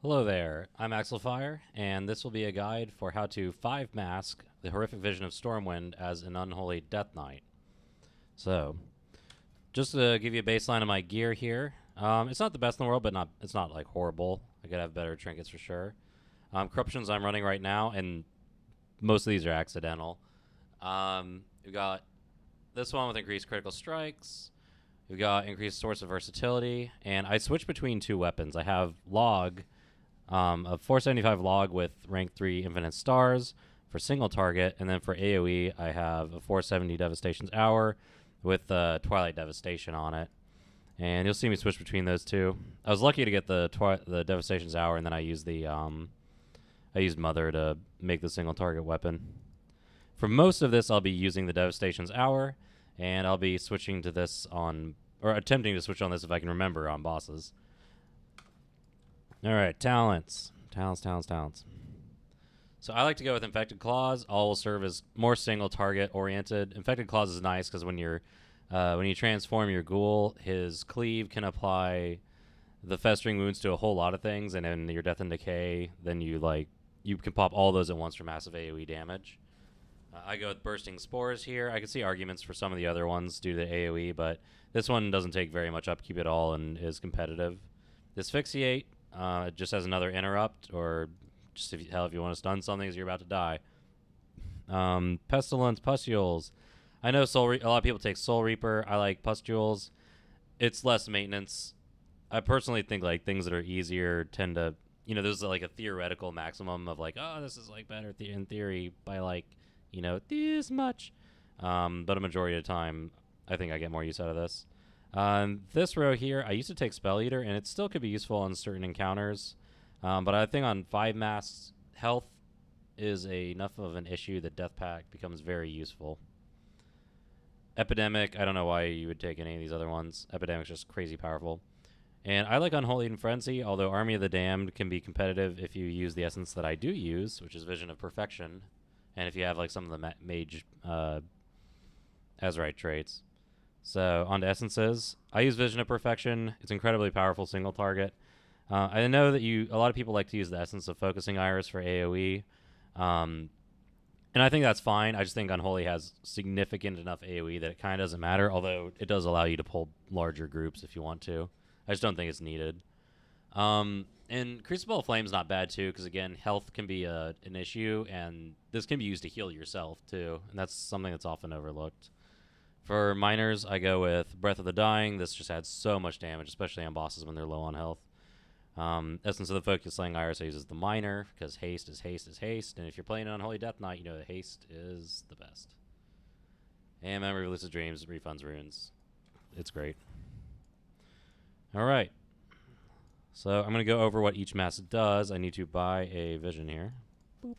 Hello there, I'm Axelfire, and this will be a guide for how to 5-mask the horrific vision of Stormwind as an Unholy Death Knight. So, just to give you a baseline of my gear here, it's not the best in the world, but it's not like horrible. I could have better trinkets for sure. Corruptions I'm running right now, and most of these are accidental. We've got this one with increased critical strikes. We've got increased source of versatility, and I switch between two weapons. I have Log, a 475 log with rank 3 infinite stars for single target, and then for AoE I have a 470 Devastation's Hour with Twilight Devastation on it. And you'll see me switch between those two. I was lucky to get the Devastation's Hour, and then I used Mother to make the single target weapon. For most of this, I'll be using the Devastation's Hour, and I'll be switching to this or attempting to switch on this if I can remember on bosses. Alright, talents. Talents. So I like to go with Infected Claws. All will serve as more single target oriented. Infected Claws is nice because when you transform your ghoul, his cleave can apply the festering wounds to a whole lot of things, and in your Death and Decay, then you can pop all those at once for massive AoE damage. I go with Bursting Spores here. I can see arguments for some of the other ones due to the AoE, but this one doesn't take very much upkeep at all and is competitive. Asphyxiate just has another interrupt, or just if you want to stun something as you're about to die. Pestilence, Pustules. I know a lot of people take Soul Reaper. I like Pustules. It's less maintenance. I personally think things that are easier tend to, there's like a theoretical maximum of this is better in theory by this much. But a majority of the time, I think I get more use out of this. This row here, I used to take Spell Eater, and it still could be useful on certain encounters. But I think on 5 masks, health is enough of an issue that Death Pact becomes very useful. Epidemic, I don't know why you would take any of these other ones. Epidemic's just crazy powerful. And I like Unholy and Frenzy, although Army of the Damned can be competitive if you use the essence that I do use, which is Vision of Perfection, and if you have some of the Mage Azerite traits. So, on to essences. I use Vision of Perfection. It's incredibly powerful single target. I know that a lot of people like to use the essence of Focusing Iris for AoE. And I think that's fine. I just think Unholy has significant enough AoE that it kind of doesn't matter, although it does allow you to pull larger groups if you want to. I just don't think it's needed. And Crucible of Flame's not bad too, because again, health can be an issue, and this can be used to heal yourself too, and that's something that's often overlooked. For minors, I go with Breath of the Dying. This just adds so much damage, especially on bosses when they're low on health. Essence of the Focusing Iris uses the minor, because haste is haste is haste, and if you're playing an Unholy Death Knight, you know that haste is the best. And Memory Releases Dreams, Refunds Runes. It's great. Alright. So I'm going to go over what each mask does. I need to buy a vision here. Boop.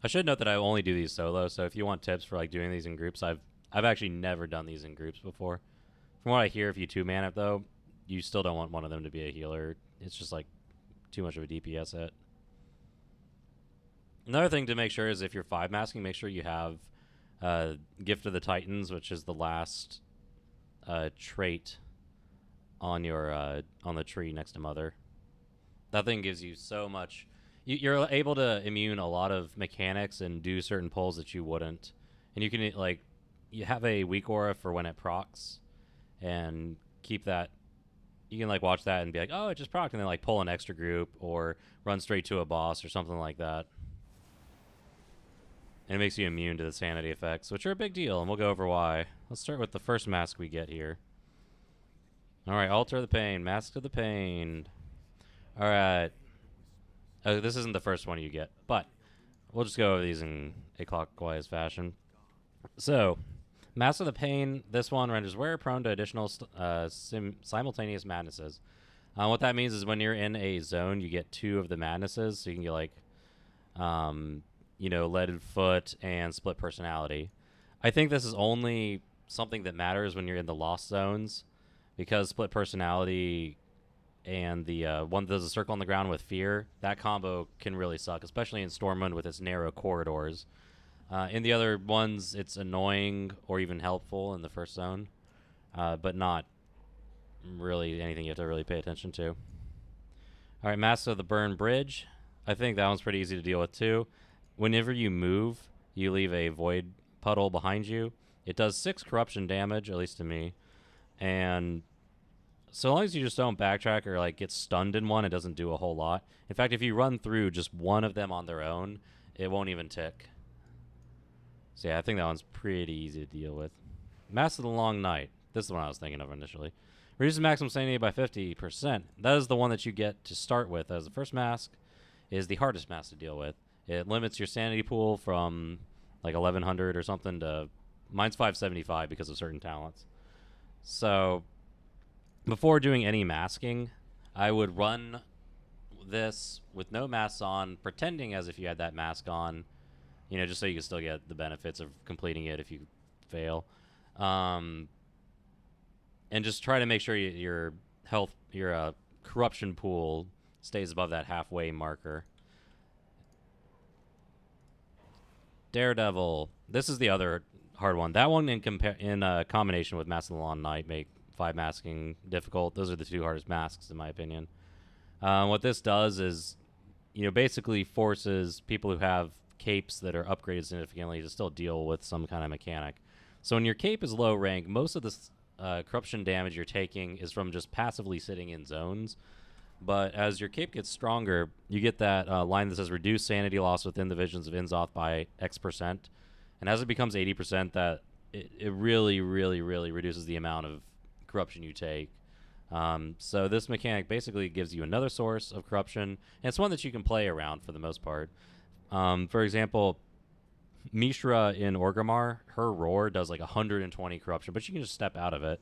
I should note that I only do these solo, so if you want tips for doing these in groups, I've actually never done these in groups before. From what I hear, if you 2-man it though, you still don't want one of them to be a healer. It's just too much of a DPS hit. Another thing to make sure is if you're 5-masking, make sure you have Gift of the Titans, which is the last trait on the tree next to Mother. That thing gives you so much. You're able to immune a lot of mechanics and do certain pulls that you wouldn't. And you can you have a weak aura for when it procs, and keep that. You can watch that and be like, oh, it just procced, and then pull an extra group or run straight to a boss or something like that. And it makes you immune to the sanity effects, which are a big deal, and we'll go over why. Let's start with the first mask we get here. Alright, Altar the Pain, Mask of the Pain. Alright. This isn't the first one you get, but we'll just go over these in a clockwise fashion. So, Mask of the Pain, this one renders wearer prone to additional simultaneous madnesses. What that means is when you're in a zone, you get 2 of the madnesses, so you can get Leaded Foot and Split Personality. I think this is only something that matters when you're in the Lost Zones, because Split Personality and the one that does a circle on the ground with fear, that combo can really suck, especially in Stormwind with its narrow corridors. In the other ones, it's annoying or even helpful in the first zone, but not really anything you have to really pay attention to. All right, Master of the Burn Bridge. I think that one's pretty easy to deal with too. Whenever you move, you leave a void puddle behind you. It does 6 corruption damage, at least to me. And so long as you just don't backtrack or like get stunned in one, it doesn't do a whole lot. In fact, if you run through just one of them on their own, it won't even tick. So yeah, I think that one's pretty easy to deal with. Mask of the Long Night. This is the one I was thinking of initially. Reduces maximum sanity by 50%. That is the one that you get to start with as the first mask. Is the hardest mask to deal with. It limits your sanity pool from like 1100 or something to mine's 575 because of certain talents. So before doing any masking, I would run this with no masks on, pretending as if you had that mask on, just so you can still get the benefits of completing it if you fail. And just try to make sure your health, your corruption pool stays above that halfway marker. Daredevil. This is the other hard one. That one in combination with Mask of the Long Night make 5 masking difficult. Those are the 2 hardest masks in my opinion. What this does is, basically forces people who have capes that are upgraded significantly to still deal with some kind of mechanic. So when your cape is low rank, most of this corruption damage you're taking is from just passively sitting in zones. But as your cape gets stronger, you get that line that says reduce sanity loss within the visions of Inzoth by X%. And as it becomes 80%, that it really, really, really reduces the amount of corruption you take. So this mechanic basically gives you another source of corruption, and it's one that you can play around for the most part. For example, Mishra in Orgrimmar, her roar does like 120 corruption, but you can just step out of it.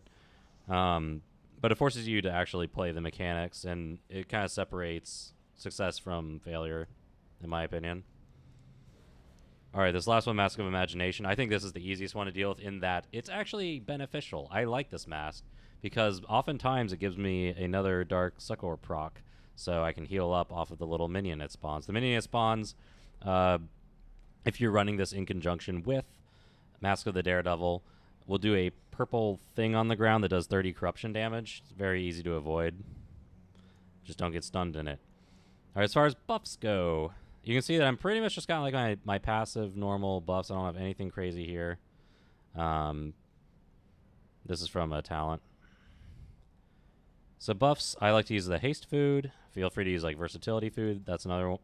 But it forces you to actually play the mechanics, and it kind of separates success from failure, in my opinion. All right, this last one, Mask of Imagination. I think this is the easiest one to deal with in that it's actually beneficial. I like this mask because oftentimes it gives me another Dark Succor proc, so I can heal up off of the little minion it spawns. The minion it spawns, if you're running this in conjunction with Mask of the Daredevil, will do a purple thing on the ground that does 30 corruption damage. It's very easy to avoid. Just don't get stunned in it. All right, as far as buffs go, you can see that I'm pretty much just got like my passive normal buffs. I don't have anything crazy here. This is from a talent. So buffs, I like to use the haste food. Feel free to use like versatility food. That's another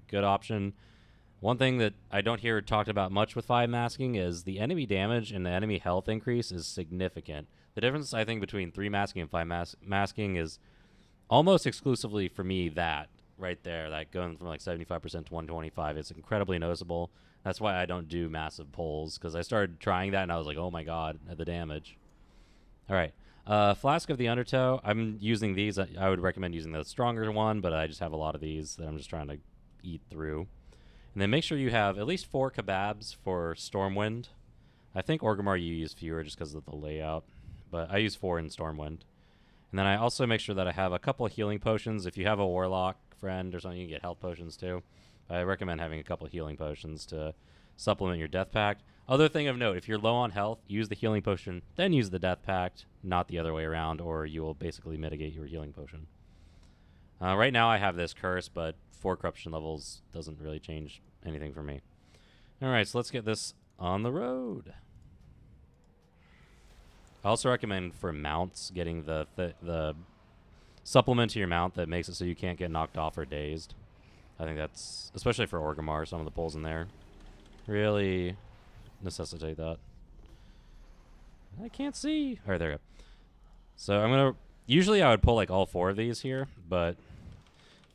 good option. One thing that I don't hear talked about much with 5 masking is the enemy damage and the enemy health increase is significant. The difference, I think, between 3 masking and 5 masking is almost exclusively for me that right there, that going from like 75% to 125. It's incredibly noticeable. That's why I don't do massive pulls, because I started trying that and I was like, oh my god, the damage. All right. Flask of the Undertow. I'm using these. I would recommend using the stronger one, but I just have a lot of these that I'm just trying to eat through. And then make sure you have at least 4 kebabs for Stormwind. I think Orgrimmar you use fewer just because of the layout, but I use 4 in Stormwind. And then I also make sure that I have a couple of healing potions. If you have a Warlock friend or something, you can get health potions too. I recommend having a couple of healing potions to supplement your Death Pact. Other thing of note, if you're low on health, use the healing potion, then use the Death Pact, not the other way around, or you will basically mitigate your healing potion. Right now I have this curse, but 4 corruption levels doesn't really change anything for me. Alright, so let's get this on the road. I also recommend for mounts getting the supplement to your mount that makes it so you can't get knocked off or dazed. I think that's, especially for Orgrimmar, some of the pulls in there really necessitate that. I can't see. Alright, there we go. So I'm going to, usually I would pull like all 4 of these here, but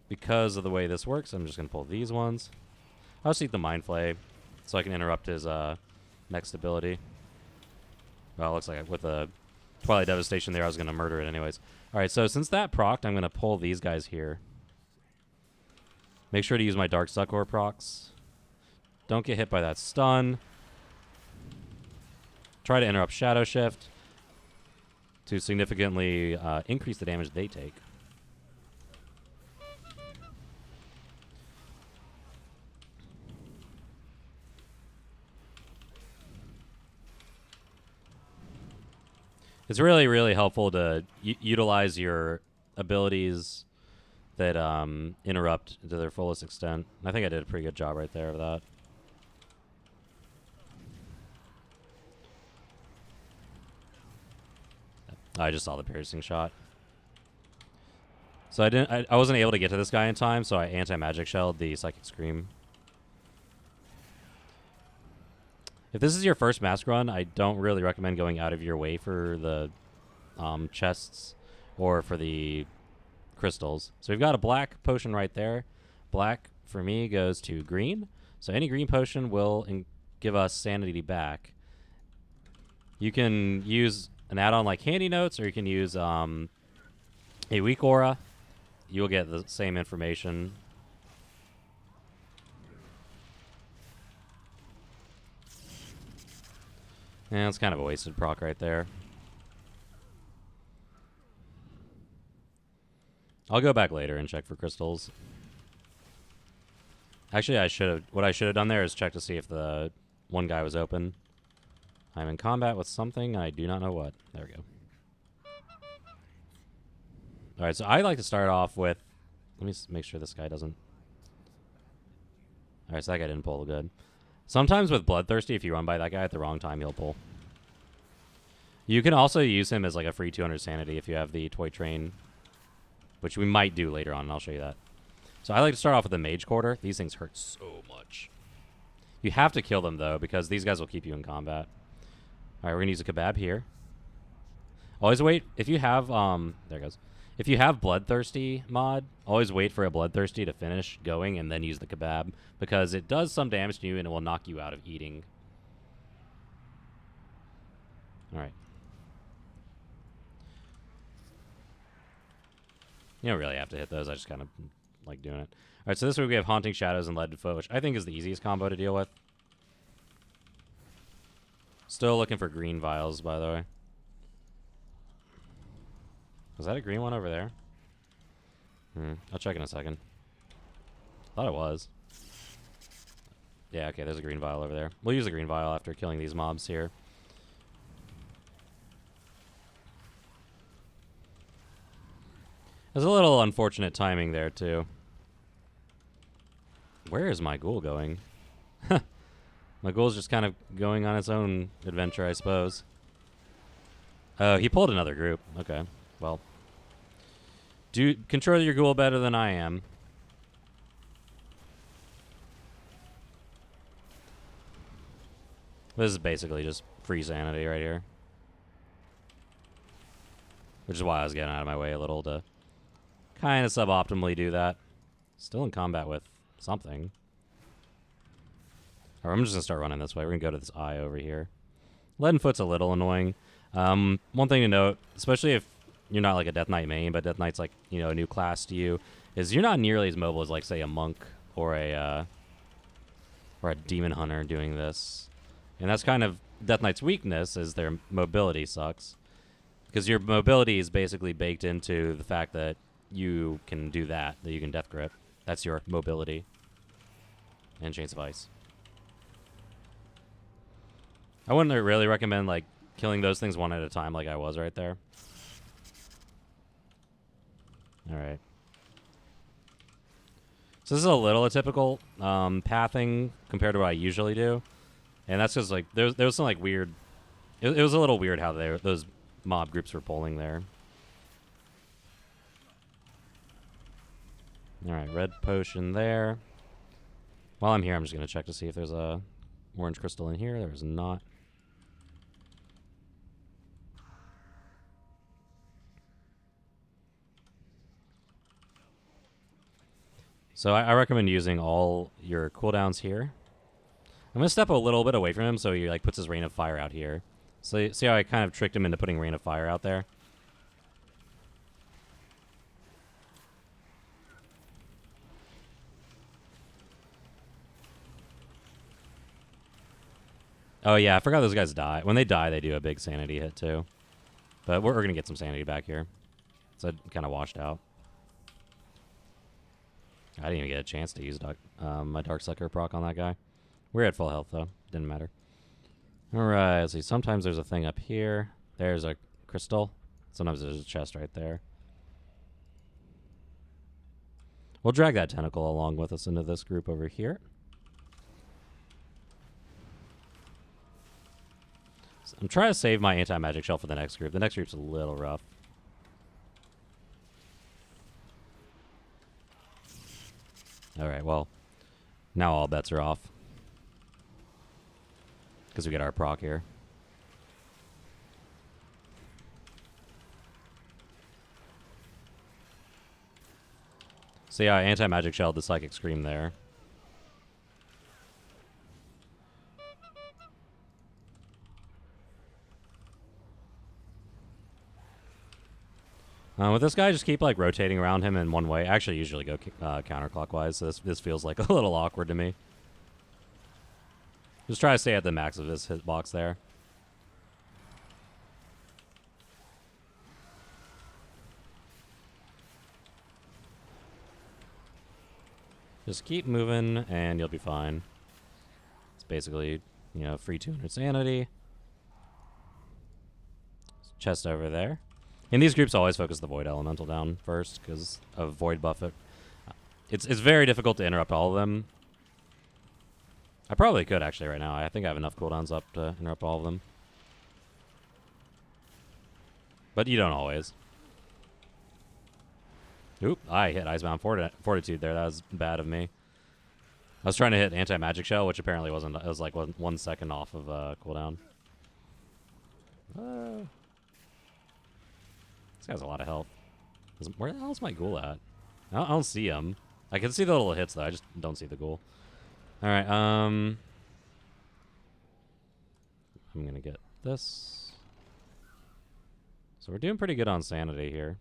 because of the way this works, I'm just going to pull these ones. I'll just eat the Mind Flay so I can interrupt his next ability. Well, it looks like with the Twilight Devastation there, I was going to murder it anyways. Alright, so since that procced, I'm going to pull these guys here. Make sure to use my Dark Succor procs. Don't get hit by that stun. Try to interrupt Shadow Shift to significantly increase the damage they take. It's really, really helpful to utilize your abilities that interrupt to their fullest extent. I think I did a pretty good job right there of that. I just saw the piercing shot. So I wasn't able to get to this guy in time, so I anti-magic shelled the Psychic Scream. If this is your first mask run, I don't really recommend going out of your way for the chests or for the crystals. So we've got a black potion right there. Black, for me, goes to green. So any green potion will give us sanity back. You can use an add-on like Handy Notes, or you can use a weak aura. You'll get the same information. Yeah, it's kind of a wasted proc right there. I'll go back later and check for crystals. Actually, what I should have done there is check to see if the one guy was open. I'm in combat with something, and I do not know what. There we go. Alright, so I like to start off with... Let me make sure this guy doesn't... Alright, so that guy didn't pull good. Sometimes with Bloodthirsty, if you run by that guy at the wrong time, he'll pull. You can also use him as like a free 200 sanity if you have the Toy Train, which we might do later on, and I'll show you that. So I like to start off with the Mage Quarter. These things hurt so much. You have to kill them, though, because these guys will keep you in combat. Alright, we're going to use a Kebab here. Always wait. If you have... there it goes. If you have Bloodthirsty mod, always wait for a Bloodthirsty to finish going and then use the Kebab, because it does some damage to you and it will knock you out of eating. Alright. You don't really have to hit those. I just kind of like doing it. Alright, so this week we have Haunting Shadows and Leaden Foot, which I think is the easiest combo to deal with. Still looking for green vials, by the way. Was that a green one over there? I'll check in a second. Thought it was. Yeah, okay, there's a green vial over there. We'll use the green vial after killing these mobs here. There's a little unfortunate timing there, too. Where is my ghoul going? My ghoul's just kind of going on its own adventure, I suppose. Oh, he pulled another group. Okay, well. Do control your ghoul better than I am. This is basically just free sanity right here. Which is why I was getting out of my way a little to kind of suboptimally do that. Still in combat with something. Alright, I'm just going to start running this way. We're going to go to this eye over here. Leaden Foot's a little annoying. One thing to note, especially if you're not like a Death Knight main, but Death Knight's like, you know, a new class to you, is you're not nearly as mobile as like, say, a monk or a demon hunter doing this. And that's kind of Death Knight's weakness, is their mobility sucks. Because your mobility is basically baked into the fact that you can do that you can Death Grip. That's your mobility. And Chains of Ice. I wouldn't really recommend like killing those things one at a time like I was right there. Alright. So this is a little atypical pathing compared to what I usually do. And that's just like, there was some like weird... It was a little weird how those mob groups were pulling there. Alright, red potion there. While I'm here, I'm just going to check to see if there's a orange crystal in here. There's not. So I recommend using all your cooldowns here. I'm going to step a little bit away from him so he like puts his Rain of Fire out here. So see how I kind of tricked him into putting Rain of Fire out there? Oh yeah, I forgot those guys die. When they die, they do a big sanity hit too. But we're going to get some sanity back here. So it kind of washed out. I didn't even get a chance to use my Darksucker proc on that guy. We're at full health, though. Didn't matter. Alright, let's see. Sometimes there's a thing up here. There's a crystal. Sometimes there's a chest right there. We'll drag that tentacle along with us into this group over here. So I'm trying to save my anti-magic shell for the next group. The next group's a little rough. Alright, well, now all bets are off. Because we get our proc here. So yeah, anti-magic shell, the Psychic Scream there. With this guy, just keep like rotating around him in one way. Actually, usually go counterclockwise, so this feels like a little awkward to me. Just try to stay at the max of his hitbox there. Just keep moving, and you'll be fine. It's basically, you know, free 200 sanity. Chest over there. In these groups, I always focus the Void Elemental down first, because of Void buff it. It's very difficult to interrupt all of them. I probably could, actually, right now. I think I have enough cooldowns up to interrupt all of them. But you don't always. Oop, I hit Icebound Fortitude there. That was bad of me. I was trying to hit Anti-Magic Shell, which apparently wasn't. It was like 1 second off of cooldown. This guy's a lot of health. Where the hell is my ghoul at? I don't see him. I can see the little hits, though. I just don't see the ghoul. Alright, I'm gonna get this. So we're doing pretty good on sanity here.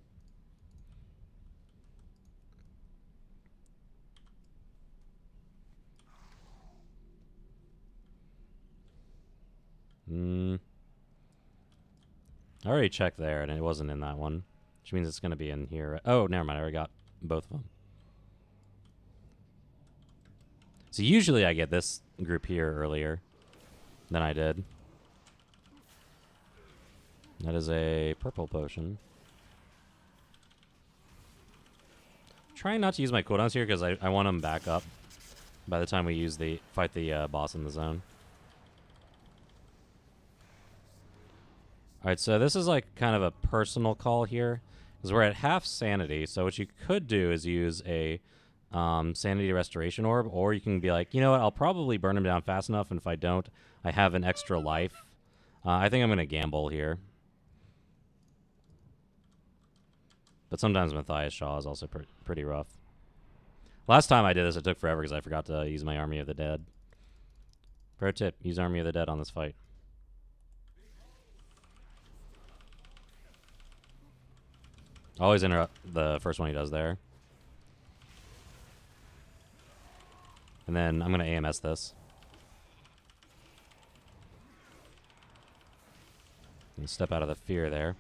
I already checked there, and it wasn't in that one. Which means it's going to be in here. Oh, never mind. I already got both of them. So usually I get this group here earlier than I did. That is a purple potion. Trying not to use my cooldowns here because I want them back up by the time we fight the boss in the zone. Alright, so this is like kind of a personal call here, because we're at half sanity, so what you could do is use a sanity restoration orb, or you can be like, you know what, I'll probably burn him down fast enough, and if I don't, I have an extra life. I think I'm going to gamble here. But sometimes Matthias Shaw is also pretty rough. Last time I did this, it took forever because I forgot to use my Army of the Dead. Pro tip, use Army of the Dead on this fight. Always interrupt the first one he does there. And then I'm going to AMS this. And step out of the fear there.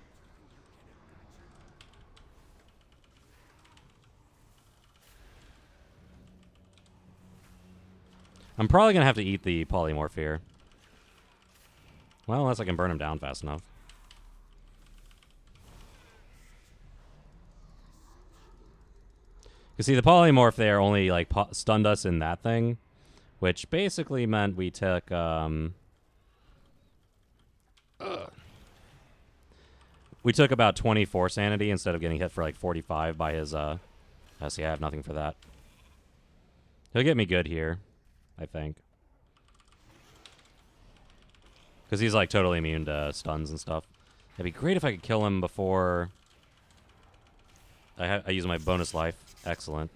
I'm probably going to have to eat the polymorph here. Well, unless I can burn him down fast enough. You see, the polymorph there only like stunned us in that thing, which basically meant we took we took about 24 sanity instead of getting hit for like 45 by his see, I have nothing for that. He'll get me good here, I think, because he's like totally immune to stuns and stuff. It'd be great if I could kill him before I use my bonus life. Excellent.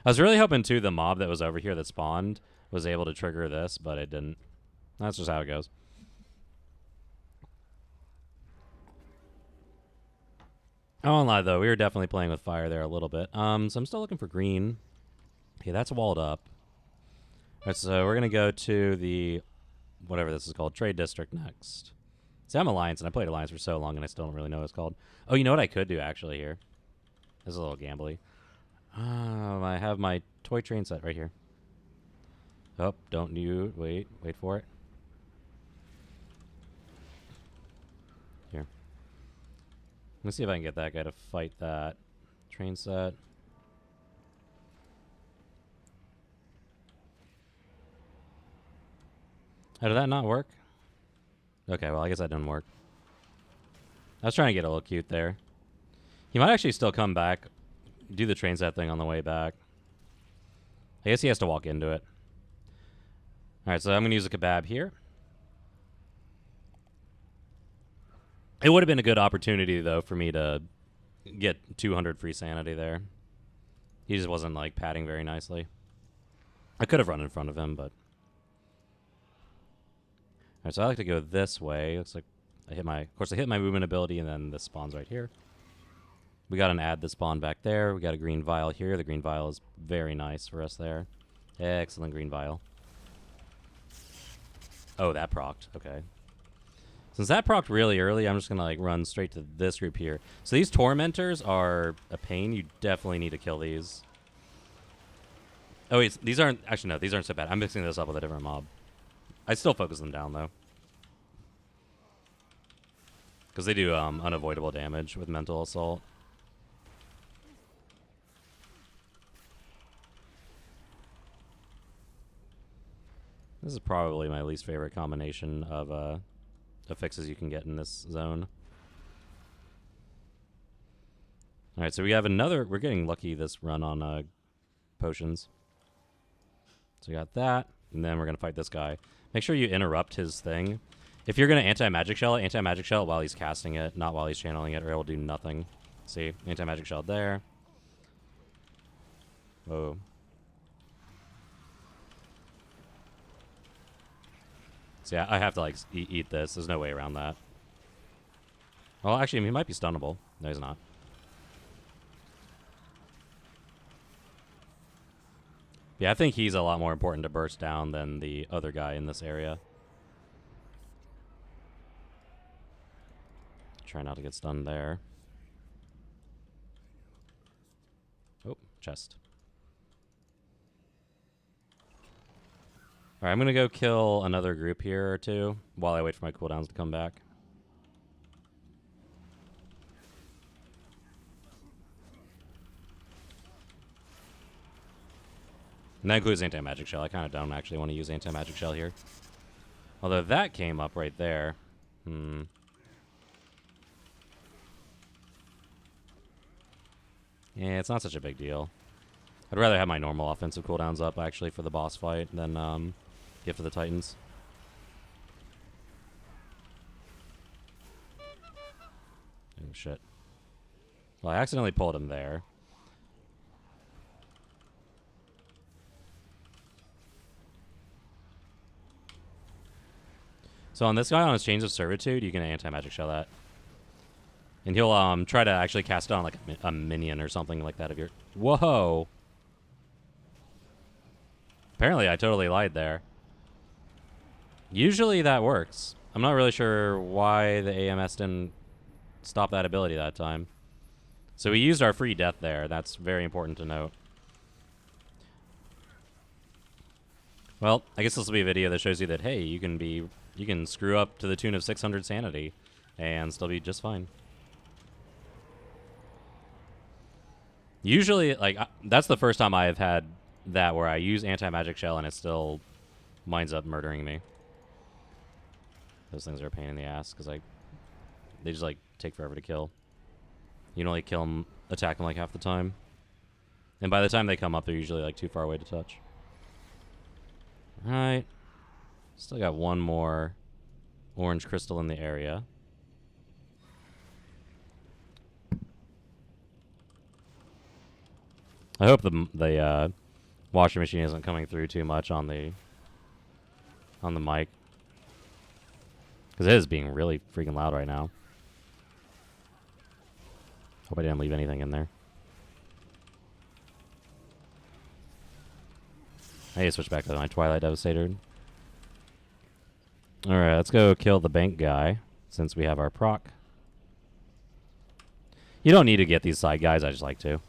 I was really hoping, too, the mob that was over here that spawned was able to trigger this, but it didn't. That's just how it goes. I won't lie, though. We were definitely playing with fire there a little bit. So I'm still looking for green. Okay, that's walled up. All right, so we're going to go to the, whatever this is called, Trade District next. See, I'm Alliance, and I played Alliance for so long, and I still don't really know what it's called. Oh, you know what I could do, actually, here? This is a little gambly. I have my toy train set right here. Oh, don't you... Wait for it. Here. Let's see if I can get that guy to fight that train set. Oh, did that not work? Okay, well, I guess that didn't work. I was trying to get a little cute there. He might actually still come back, do the train set thing on the way back. I guess he has to walk into it. Alright, so I'm going to use a kebab here. It would have been a good opportunity, though, for me to get 200 free sanity there. He just wasn't, like, padding very nicely. I could have run in front of him, but... Alright, so I like to go this way. Looks like I hit my... Of course, I hit my movement ability, and then this spawns right here. We got an add the spawn back there. We got a green vial here. The green vial is very nice for us there. Excellent green vial. Oh, that procced. Okay. Since that procced really early, I'm just going to like run straight to this group here. So these tormentors are a pain. You definitely need to kill these. Oh, wait. These aren't... Actually, no. These aren't so bad. I'm mixing this up with a different mob. I still focus them down, though. Because they do unavoidable damage with mental assault. This is probably my least favorite combination of fixes you can get in this zone. Alright, so we have another... We're getting lucky this run on potions. So we got that, and then we're going to fight this guy. Make sure you interrupt his thing. If you're going to anti-magic shell it while he's casting it, not while he's channeling it, or it'll do nothing. See? Anti-magic shell there. Whoa. So yeah, I have to like eat this. There's no way around that. Well, actually, he might be stunnable. No, he's not. Yeah, I think he's a lot more important to burst down than the other guy in this area. Try not to get stunned there. Oh, chest. Alright, I'm going to go kill another group here or two while I wait for my cooldowns to come back. And that includes anti-magic shell. I kind of don't actually want to use anti-magic shell here. Although that came up right there. Yeah, it's not such a big deal. I'd rather have my normal offensive cooldowns up, actually, for the boss fight than Gift of the Titans. Oh, shit. Well, I accidentally pulled him there. So on this guy, on his Chains of Servitude, you can anti-magic shell that. And he'll try to actually cast it on like a minion or something like that of your... Whoa! Apparently I totally lied there. Usually that works. I'm not really sure why the AMS didn't stop that ability that time. So we used our free death there. That's very important to note. Well, I guess this will be a video that shows you that, hey, you can screw up to the tune of 600 sanity and still be just fine. Usually, like, that's the first time I have had that where I use anti-magic shell and it still winds up murdering me. Those things are a pain in the ass because they just like take forever to kill. You can only kill them, attack them like half the time, and by the time they come up, they're usually like too far away to touch. All right, still got one more orange crystal in the area. I hope the washing machine isn't coming through too much on the mic, because it is being really freaking loud right now. Hope I didn't leave anything in there. I need to switch back to my Twilight Devastator. Alright, let's go kill the bank guy, since we have our proc. You don't need to get these side guys, I just like to.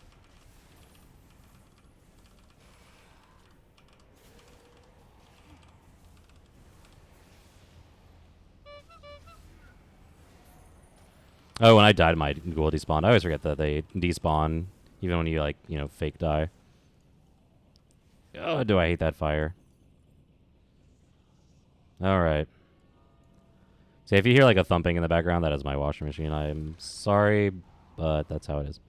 Oh, when I died, my ghoul despawned. I always forget that they despawn even when you, like, you know, fake die. Oh, do I hate that fire. Alright. See, if you hear, like, a thumping in the background, that is my washing machine. I'm sorry, but that's how it is.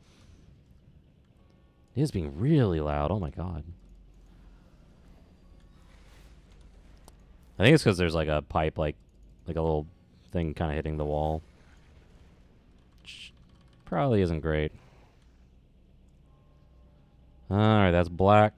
It is being really loud. Oh, my God. I think it's because there's, like, a pipe, like a little thing kind of hitting the wall. Which probably isn't great. Alright, that's black.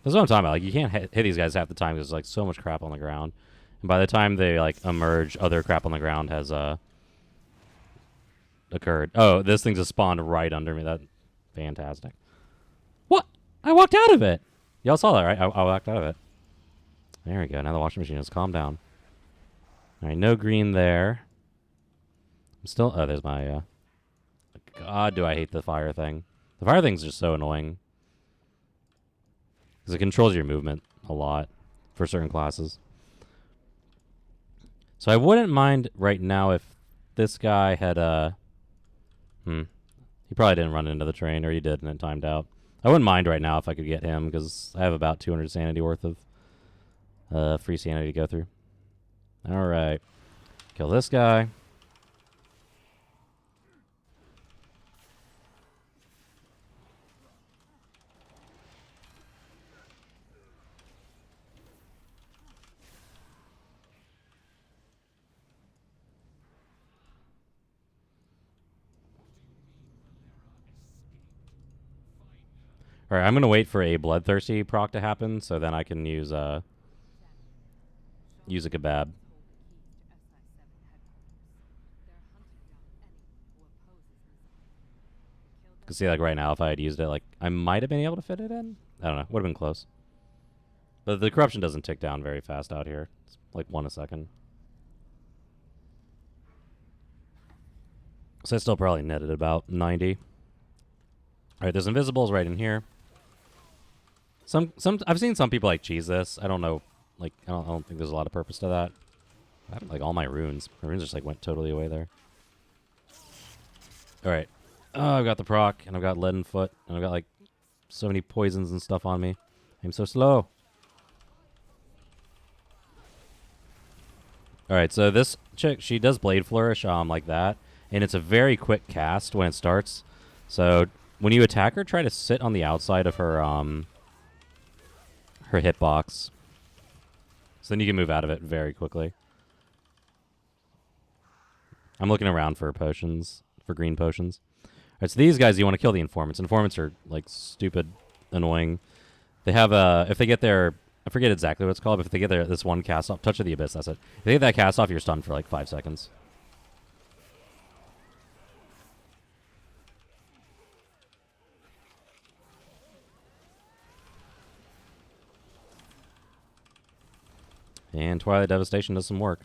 That's what I'm talking about. Like, you can't hit these guys half the time because there's, like, so much crap on the ground. And by the time they, like, emerge, other crap on the ground has, occurred. Oh, this thing just spawned right under me. That's fantastic. What? I walked out of it. Y'all saw that, right? I walked out of it. There we go. Now the washing machine has calmed down. All right, no green there. I'm still... Oh, there's my... God, do I hate the fire thing. The fire thing's just so annoying. Because it controls your movement a lot for certain classes. So I wouldn't mind right now if this guy had... He probably didn't run into the train, or he did and it timed out. I wouldn't mind right now if I could get him, because I have about 200 sanity worth of free sanity to go through. Alright. Kill this guy. Alright, I'm going to wait for a bloodthirsty proc to happen, so then I can use a kebab. Because see, like right now, if I had used it, like I might have been able to fit it in. I don't know. Would have been close. But the corruption doesn't tick down very fast out here. It's like 1 a second. So I still probably netted about 90. Alright, there's invisibles right in here. I've seen some people like cheese this. I don't know, like I don't think there's a lot of purpose to that. I have like all my runes. My runes just like went totally away there. Alright. Oh, I've got the proc, and I've got leaden foot, and I've got like so many poisons and stuff on me. I'm so slow. Alright, so this chick, she does Blade Flourish like that, and it's a very quick cast when it starts. So when you attack her, try to sit on the outside of her hitbox. So then you can move out of it very quickly. I'm looking around for potions, for green potions. Alright, so these guys, you want to kill the informants. Informants are, like, stupid, annoying. They have if they get their, I forget exactly what it's called, but if they get this one cast off, Touch of the Abyss, that's it. If they get that cast off, you're stunned for, like, 5 seconds. And Twilight Devastation does some work.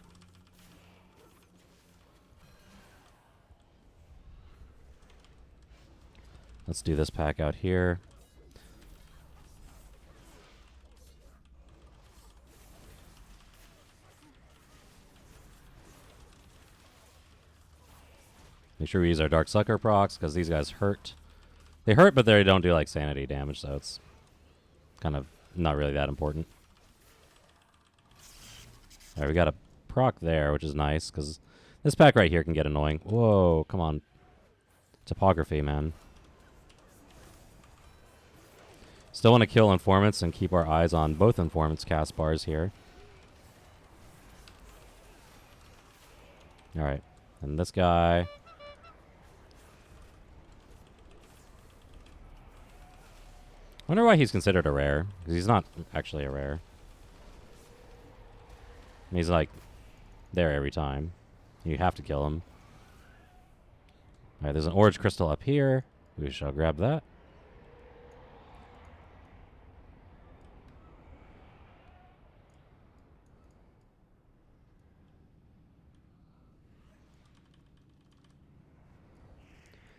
Let's do this pack out here. Make sure we use our Dark Sucker procs, because these guys hurt. They hurt, but they don't do, like, sanity damage, so it's kind of not really that important. Alright, we got a proc there, which is nice, because this pack right here can get annoying. Whoa, come on. Topography, man. Still want to kill informants and keep our eyes on both informants' cast bars here. Alright, and this guy... I wonder why he's considered a rare, because he's not actually a rare. He's like there every time. You have to kill him. Alright, there's an orange crystal up here. We shall grab that.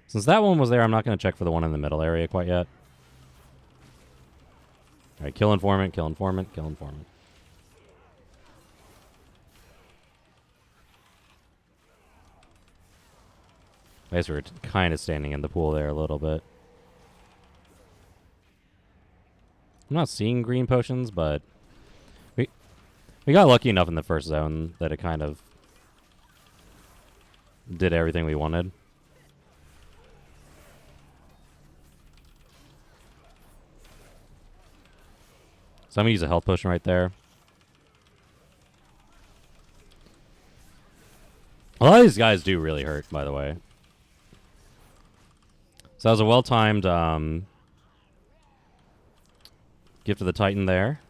Since that one was there, I'm not going to check for the one in the middle area quite yet. Alright, kill informant, kill informant, kill informant. I guess we were kind of standing in the pool there a little bit. I'm not seeing green potions, but we got lucky enough in the first zone that it kind of did everything we wanted. So I'm going to use a health potion right there. A lot of these guys do really hurt, by the way. So that was a well-timed gift of the Titan there.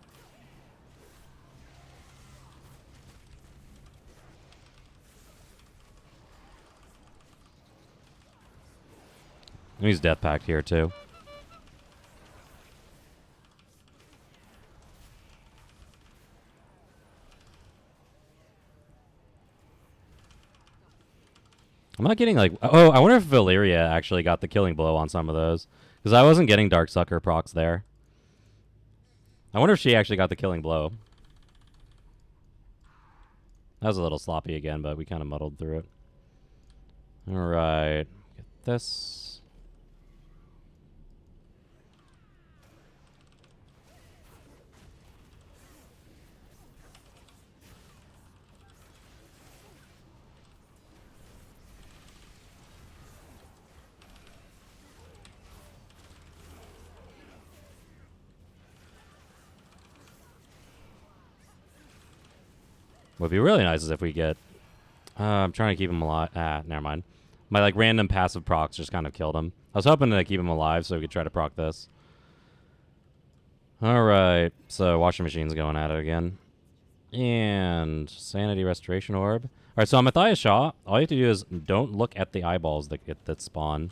Use Death Pact here, too. I'm not getting, like... Oh, I wonder if Valyria actually got the killing blow on some of those. Because I wasn't getting Darksucker procs there. I wonder if she actually got the killing blow. That was a little sloppy again, but we kind of muddled through it. Alright. Get this. What would be really nice is if we get... I'm trying to keep him alive. Never mind. My like random passive procs just kind of killed him. I was hoping to keep him alive so we could try to proc this. Alright, so washing machine's going at it again. And sanity restoration orb. Alright, so on Matthias Shaw, all you have to do is don't look at the eyeballs that spawn.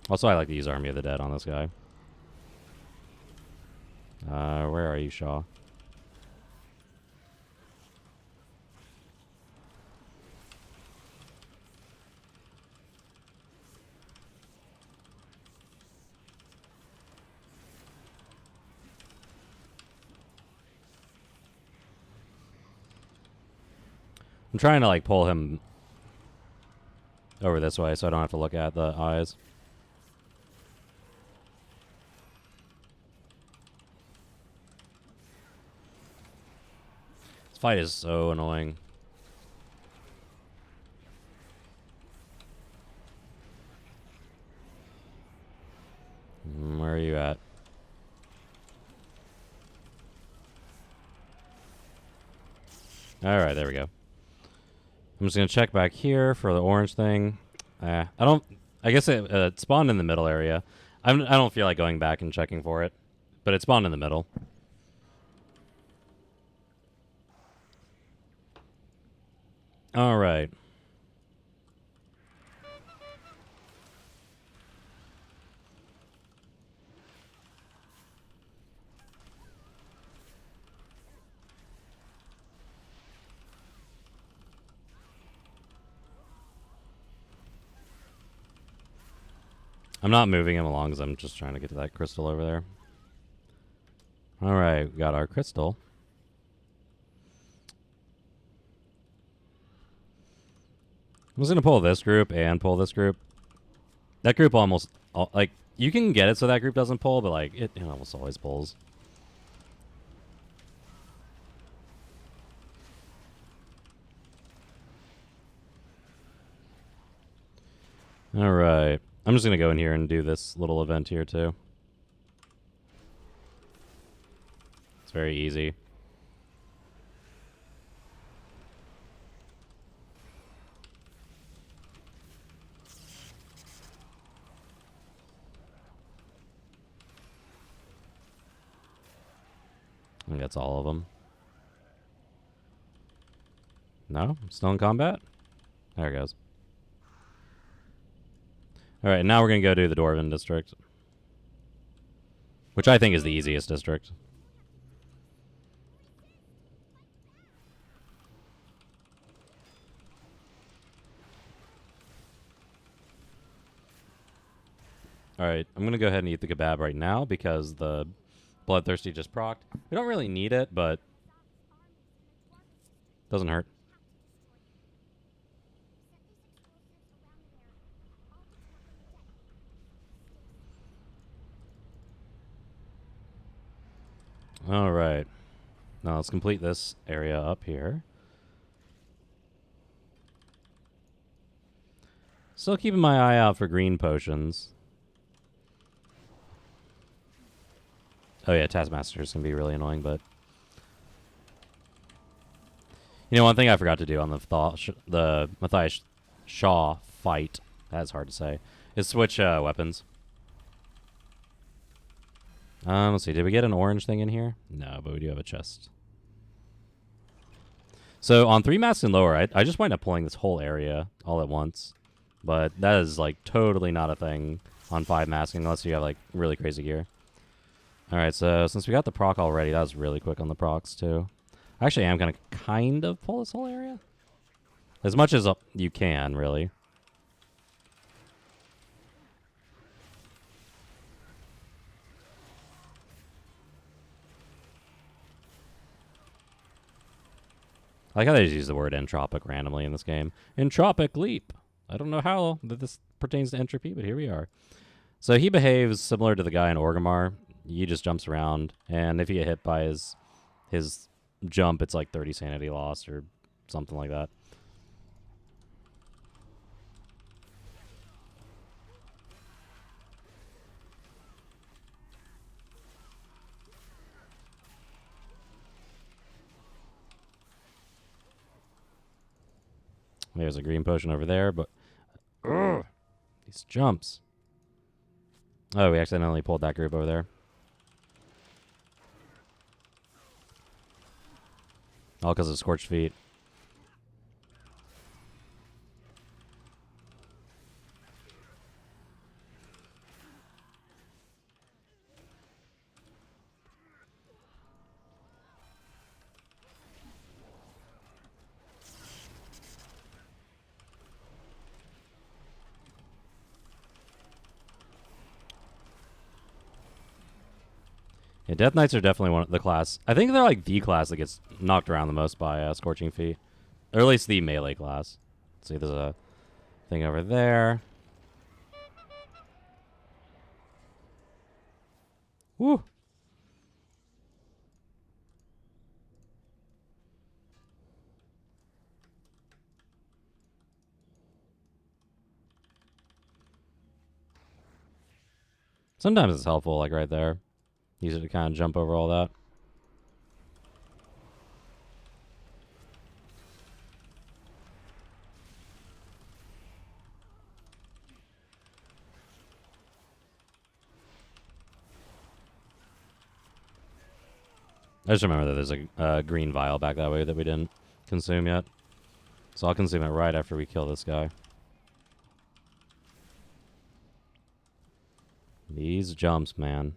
Also, I like to use Army of the Dead on this guy. Where are you, Shaw? I'm trying to, like, pull him over this way so I don't have to look at the eyes. This fight is so annoying. Where are you at? Alright, there we go. I'm just going to check back here for the orange thing. I guess it spawned in the middle area. I don't feel like going back and checking for it. But it spawned in the middle. Alright. I'm not moving him along because I'm just trying to get to that crystal over there. Alright, we got our crystal. I'm just going to pull this group and pull this group. That group almost... like, you can get it so that group doesn't pull, but, like, it almost always pulls. Alright. I'm just going to go in here and do this little event here, too. It's very easy. I think that's all of them. No? Still in combat? There it goes. Alright, now we're going to go to the Dwarven district. Which I think is the easiest district. Alright, I'm going to go ahead and eat the kebab right now because the Bloodthirsty just procced. We don't really need it, but doesn't hurt. Alright. Now let's complete this area up here. Still keeping my eye out for green potions. Oh yeah, Taskmaster is going to be really annoying, but... You know, one thing I forgot to do on the Matthias Shaw fight, that's hard to say, is switch weapons. Let's see, did we get an orange thing in here? No, but we do have a chest. So on 3 masks and lower, I just wind up pulling this whole area all at once. But that is like totally not a thing on 5 masking unless you have like really crazy gear. Alright, so since we got the proc already, that was really quick on the procs too. Actually, I'm going to kind of pull this whole area. As much as you can, really. I like how they just use the word entropic randomly in this game. Entropic leap. I don't know how that this pertains to entropy, but here we are. So he behaves similar to the guy in Orgrimmar. He just jumps around, and if you get hit by his jump, it's like 30 sanity loss or something like that. There's a green potion over there, but these jumps. Oh, we accidentally pulled that group over there. All because of Scorched Feet. Yeah, Death Knights are definitely one of the class. I think they're like the class that gets knocked around the most by Scorching Feet. Or at least the melee class. Let's see, there's a thing over there. Woo! Sometimes it's helpful, like right there. Use it to kind of jump over all that. I just remember that there's a green vial back that way that we didn't consume yet. So I'll consume it right after we kill this guy. These jumps, man.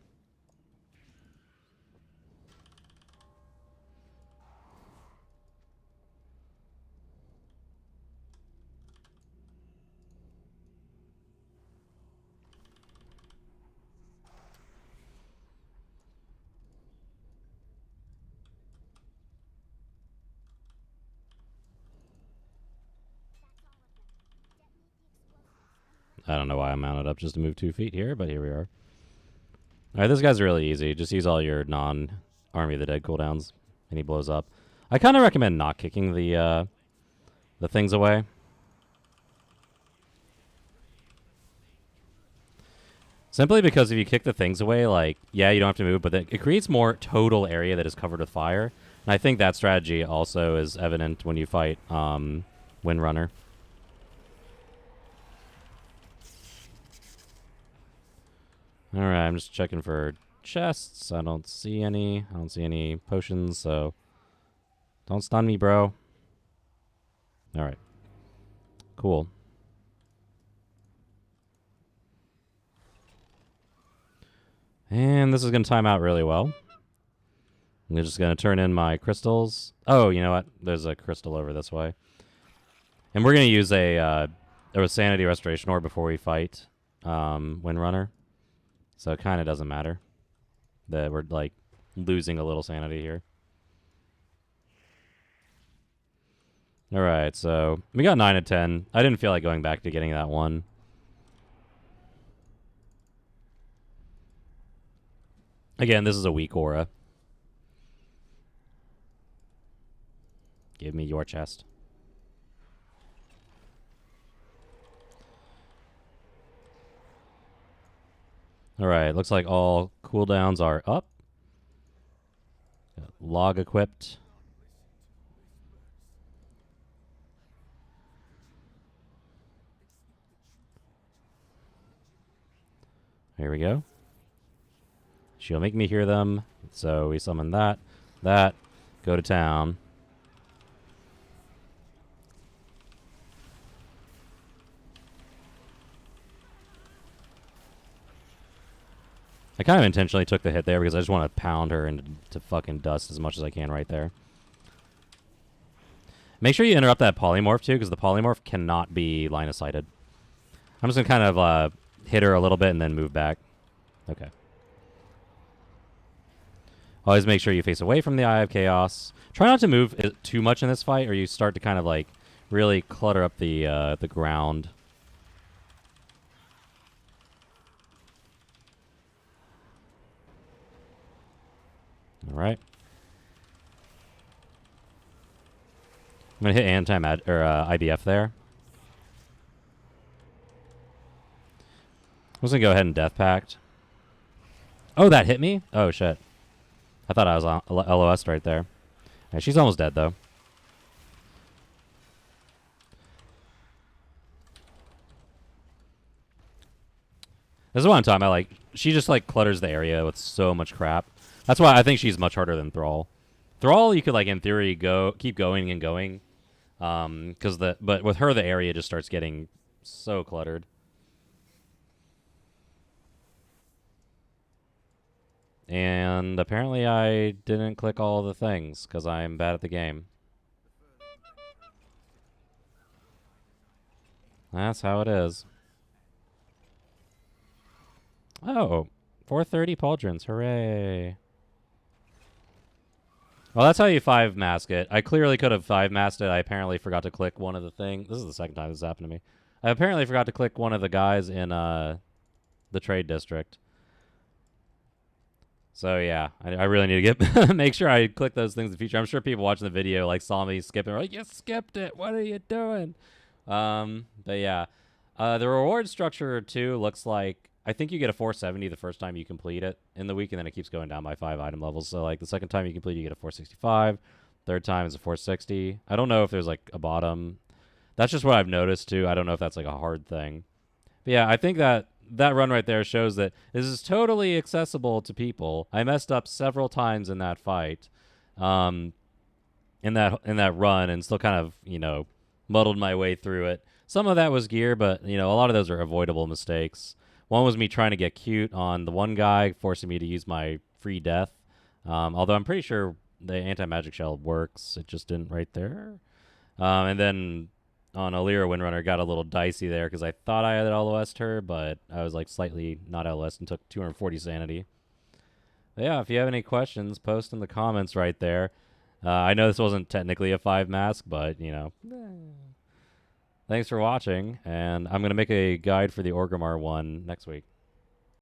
I don't know why I mounted up just to move 2 feet here, but here we are. Alright, this guy's really easy. Just use all your non-Army of the Dead cooldowns, and he blows up. I kind of recommend not kicking the things away. Simply because if you kick the things away, like, yeah, you don't have to move, but it creates more total area that is covered with fire. And I think that strategy also is evident when you fight Windrunner. Alright, I'm just checking for chests. I don't see any. I don't see any potions, so don't stun me, bro. Alright. Cool. And this is going to time out really well. I'm just going to turn in my crystals. Oh, you know what? There's a crystal over this way. And we're going to use a sanity restoration orb before we fight Windrunner. So it kind of doesn't matter that we're, like, losing a little sanity here. Alright, so we got 9 of 10. I didn't feel like going back to getting that one. Again, this is a weak aura. Give me your chest. Alright, looks like all cooldowns are up. Log equipped. Here we go. She'll make me hear them. So we summon that. That. Go to town. I kind of intentionally took the hit there because I just want to pound her into fucking dust as much as I can right there. Make sure you interrupt that polymorph too, because the polymorph cannot be line of sighted. I'm just going to kind of hit her a little bit and then move back. Okay. Always make sure you face away from the Eye of Chaos. Try not to move too much in this fight, or you start to kind of like really clutter up the ground. All right. I'm gonna hit IBF there. I'm just gonna go ahead and Death Pact. Oh, that hit me? Oh shit! I thought I was on LOS right there. Right, she's almost dead though. This is what I'm talking about. Like, she just like clutters the area with so much crap. That's why I think she's much harder than Thrall. Thrall, you could like in theory keep going and going, but with her the area just starts getting so cluttered. And apparently I didn't click all the things because I'm bad at the game. That's how it is. Oh, 430 pauldrons, hooray. Well, that's how you 5-mask it. I clearly could have 5-masked it. I apparently forgot to click one of the things. This is the second time this happened to me. I apparently forgot to click one of the guys in the trade district. So yeah, I really need to get make sure I click those things in the future. I'm sure people watching the video like saw me skip it. Were like, you skipped it. What are you doing? But yeah, the reward structure too looks like I think you get a 470 the first time you complete it in the week, and then it keeps going down by 5 item levels. So like the second time you complete, you get a 465. Third time is a 460. I don't know if there's like a bottom. That's just what I've noticed too. I don't know if that's like a hard thing. But yeah, I think that run right there shows that this is totally accessible to people. I messed up several times in that fight, in that run, and still kind of muddled my way through it. Some of that was gear, but a lot of those are avoidable mistakes. One was me trying to get cute on the one guy, forcing me to use my free death. Although I'm pretty sure the anti-magic shell works, it just didn't right there. And then on Alira Windrunner, got a little dicey there because I thought I had LOS'd her, but I was like slightly not LOS'd and took 240 sanity. But yeah, if you have any questions, post in the comments right there. I know this wasn't technically a 5-mask, but thanks for watching, and I'm going to make a guide for the Orgrimmar one next week.